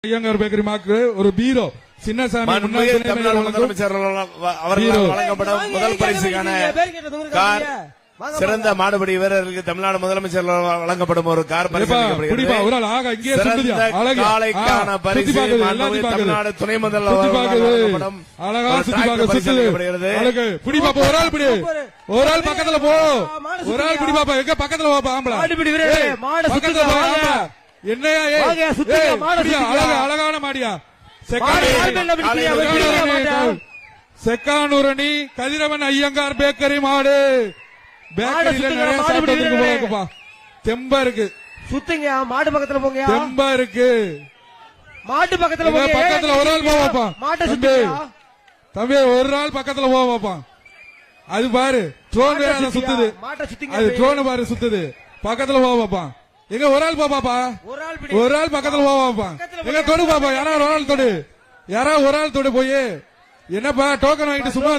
Iyengar bakery மாக்கு ஒரு பீரோ சின்னசாமி முதலமைச்சர் அவர்கள் வழங்கப்படும் முதல் பரிசுக்கான கார் சிறந்த மாடுபடி வீரருக்கு தமிழ்நாடு முதலமைச்சர் வழங்கப்படும் ஒரு கார் காலைக்கான பரிசு தமிழ்நாடு துணை முதல்வர் வழங்கப்படும் ஒரு ஆள் பக்கத்துல போ ஒரு ஆள் பிடி பாப்பா எங்க பக்கத்துல என்னையா அழகான மாடியா செக்கானூரணி கதிரவன் ஐயங்கார் பேக்கரி மாடு பேக்கரியில நிறைய சாப்பிட்டு தெம்பா இருக்கு சுத்துங்க மாடு பக்கத்துல போங்க தெம்பா இருக்கு மாட்டு பக்கத்துல பக்கத்துல ஒரு ஆள் போவாப்பா மாட்டை சுத்து தம்பி ஒரு ஆள் பக்கத்துல போவாப்பா அது பாரு ட்ரோன் வேற சுத்துது அது ட்ரோன் பாரு சுத்துது பக்கத்துல போவாப்பா எங்க ஒரு ஆள் பாப்பா ஒரு ஆள் பக்கத்துல போவாப்பா எங்க தொடு பாப்பா யாராவது ஒரு ஆள் தொடு யாராவது ஒரு ஆள் தொடு போய் என்னப்பா டோக்கன் வாங்கிட்டு சும்மா